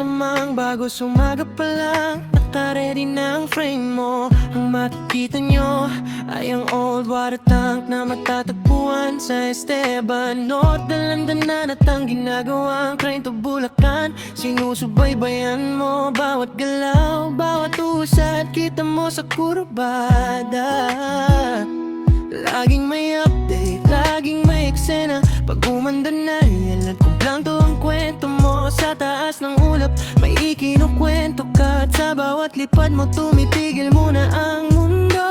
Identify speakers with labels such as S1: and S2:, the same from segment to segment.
S1: malamang bago sumaga pa lang naka-ready na ang frame mo. Ang makikita nyo ay ang old water tank na matatagpuan sa Esteban North. Dalandanan at ang ginagawang crane to Bulacan. Sinusubaybayan mo bawat galaw, bawat usad, kita mo sa kurbada. Laging may update, laging may eksena. Pag umanda na, ilan kung blank to ang kwento mo. Sa taas ng ulap, may ikinukwento ka. At sa bawat lipad mo, tumipigil muna ang mundo.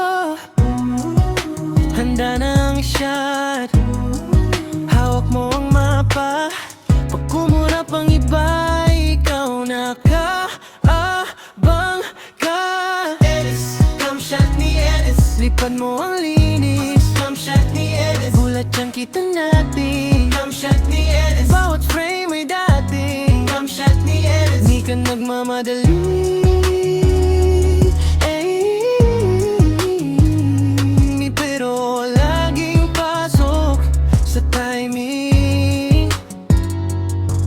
S1: Handa na ang shot, hawak mo ang mapa. Pag kumurap ang iba, ikaw nakaabang ka. Edis, kamshot ni Edis, lipad mo ang linis. Kamshot ni Edis, gulat yan kita natin. Kamshot ni Edis, bawat frame ay dating. Kamshot ni Edis, di ka nagmamadali. Pero laging pasok sa timing.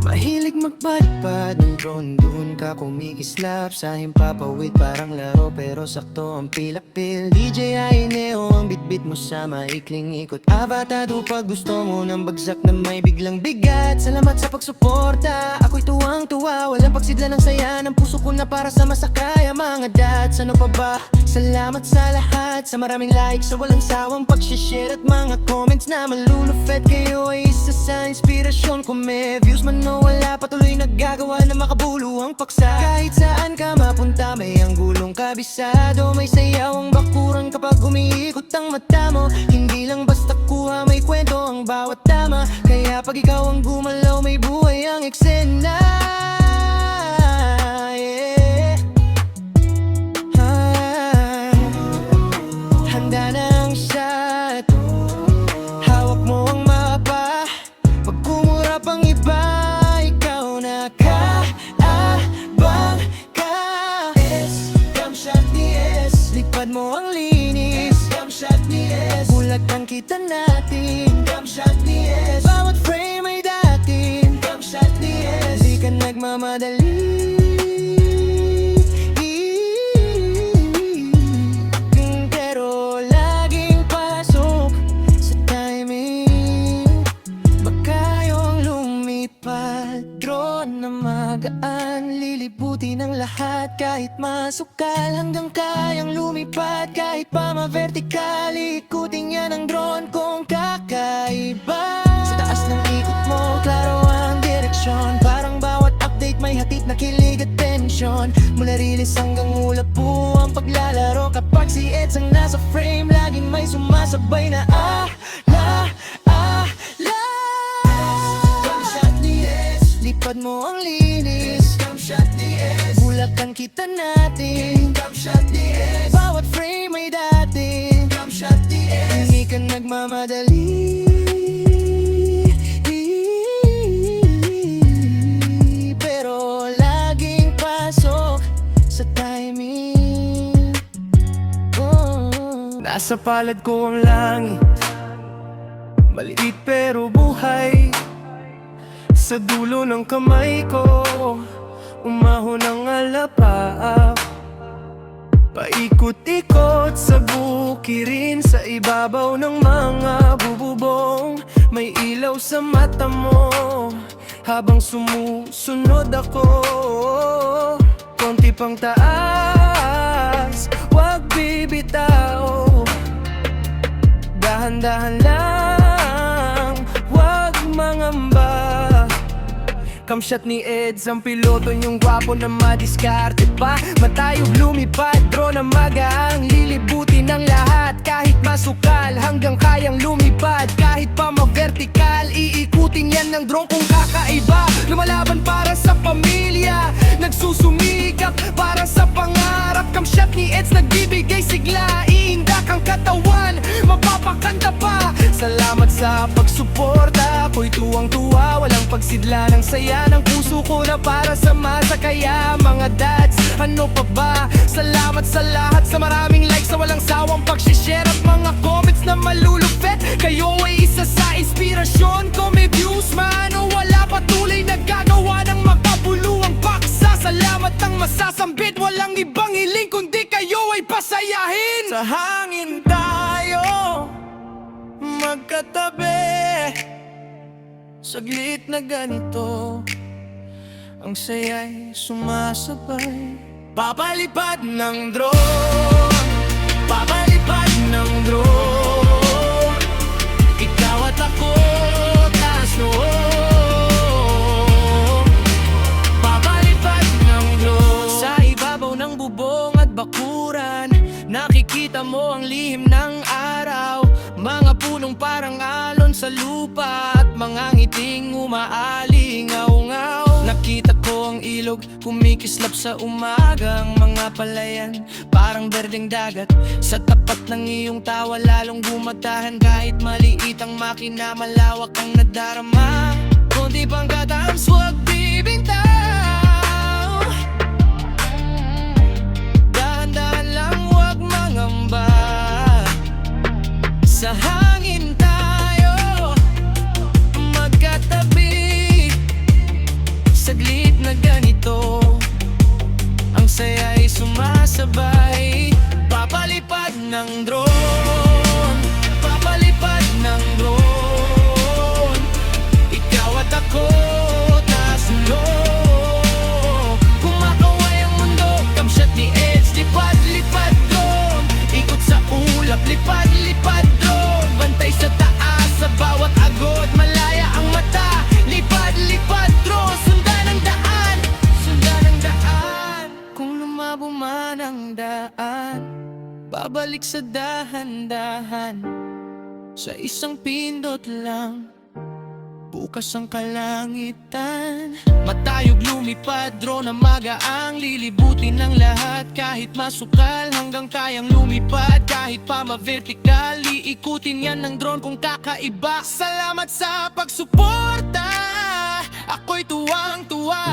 S1: Mahilig magpadpad ng drone, dun ka kumikislap. Sa himpapawid parang laro pero sakto ang pilapil. DJ Aineo ang bitbit mo sa maikling ikot. Abatado pag gusto mo ng bagsak na may biglang bigat. Salamat sa pagsuporta, ako'y tuwang-tuwa. Walang pagsidla ng saya ng puso ko na para sa masakaya mga dads. Ano pa ba? Salamat sa lahat, sa maraming likes, sa walang sawang pag-share at mga comments na malulupet. Kayo ay isa sa inspirasyon ko. May views man o wala, patuloy naggagawa na makabuluhang paksa. Kahit saan ka mapunta, may anggulong kabisado. May sayaw ang bakuran kapag umiikot ang mata mo. Hindi lang basta kuha, may kwento ang bawat tama. Kaya pag ikaw ang gumalaw, may buhay ang eksena. Handa na ang shot, hawak mo ang mapa. Pag kumurap ang iba, ikaw nakaabang ka. S, kamshot ni S, lipad mo ang linis. Kamshot ni S, bulatan kita natin. Kamshot ni S, bawat frame ay dating. Kamshot ni S, di ka nagmamadali. Drone na magaan, lilibutin ang lahat. Kahit masukal hanggang kayang lumipad. Kahit pa ma-vertical, ikutin yan ang drone kung kakaiba. Sa taas ng ikot mo, klaro ang direksyon. Parang bawat update may hatid na kilig at tensyon. Mula rilis hanggang ulap po ang paglalaro. Kapag si Eds ang nasa frame, laging may sumasabay na lipad mo ang linis. Kamshot ni S, bulakan kita natin. Kamshot ni S, bawat frame ay dating. Kamshot ni S, hindi ka nagmamadali. Pero laging pasok sa timing. Nasa palad ko ang langit, maliit pero buhay. Sa dulo ng kamay ko, umahon ang alapaap. Paikot-ikot sa bukirin, sa ibabaw ng mga bububong. May ilaw sa mata mo, habang sumusunod ako. Konti pang taas, wag bibitaw. Dahan-dahan lang, wag mangamba. Kamshot ni Eds ang piloto niyong gwapo na madiskarte pa. Matayog lumipad, drone na magaang lilibutin ang lahat. Kahit masukal hanggang kayang lumipad. Kahit pa ma-vertical, iikutin yan ng drone kung kakaiba. Lumalaban para sa pamilya, nagsusumikap para sa pangarap. Kamshot ni Eds nagbibigay sigla, iindak ang katawan, mapapakanta pa. Salamat sa pagsuporta, ako'y tuwang-tuwa. Walang pagsidla ng saya ng puso ko na para sa masa. Kaya mga dads, ano pa ba? Salamat sa lahat, sa maraming likes, sa walang sawang pag-share at mga comments na malulupet. Kayo ay isa sa inspirasyon ko. May views man o wala, patuloy naggagawa ng makabuluhang paksa. Sa hangin tayo magkatabi, saglit na ganito, ang saya'y sumasabay. Papalipad ng drone, papalipad ng drone, ikaw at ako, taas noo. Papalipad ng drone, sa ibabaw ng bubong at bakuran, nakikita mo ang lihim ng araw, mga punong parang alon sa lupa, at mga ngiting umaalingaw-ngaw. Nakita ko ang ilog, kumikislap sa umagang mga palayan, parang berdeng dagat. Sa tapat ng iyong tawa lalong gumatahan, kahit maliit ang makina, malawak ang nadarama. Kunti pang katams, huwag bibintaw, dahan-dahan lang, huwag mangamba. Sa hangin tayo magkatabi, saglit na ganito, ang saya'y sumasabay. Papalipad ng drone, papalipad ng drone, ikaw at ako, taas ulo. Kumakaway ang mundo, kamsyat ni Edge, lipad-lipad drone, ikot sa ulap, lipad-lipad drone, bantay sa taas, sa bawat agot, malaya ang mata, lipad-lipad drone, sundan ang daan, sundan ang daan. Kung lumabo man ang daan, babalik sa dahan-dahan, sa isang pindot lang, bukas ang kalangitan. Matayog lumipad, drone na magaang, lilibutin ng lahat, kahit masukal, hanggang kayang lumipad, kahit pa ma-vertical, iikutin yan ng drone kung kakaiba. Salamat sa pagsuporta, ako'y tuwang-tuwa,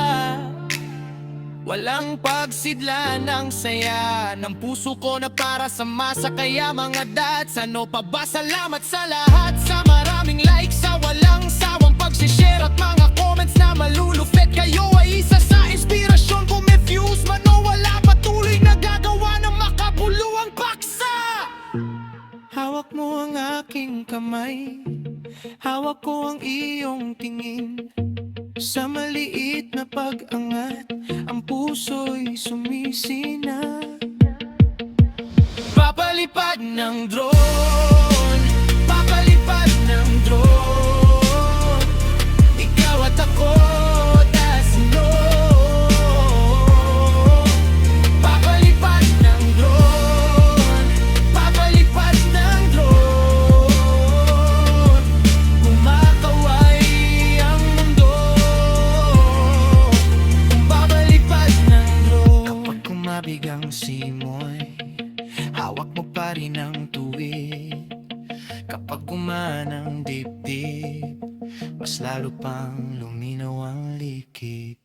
S1: walang pagsidla ng saya ng puso ko na para sa masa. Kaya mga dads, ano pa ba? Salamat sa lahat, sa maraming likes, sa walang sawang pagsishare, at mga comments na malulupit. Kayo ay isa sa inspirasyon ko, may views man o wala, patuloy na gagawa ng makabuluhang paksa. Hawak mo ang aking kamay, hawak ko ang iyong tingin, sa maliit na pag-angat, ang puso'y sumisina. Papalipad ng drone, papalipad ng drone, ikaw at ako, taas ulo. Papalipad ng drone, papalipad ng drone, kumakaway ang mundo. Papalipad ng drone, kapag kumabigang simoy, hawak mo pa rin ang tuwid. Kapag gumaan ang dibdib, mas lalo pang luminaw ang likid.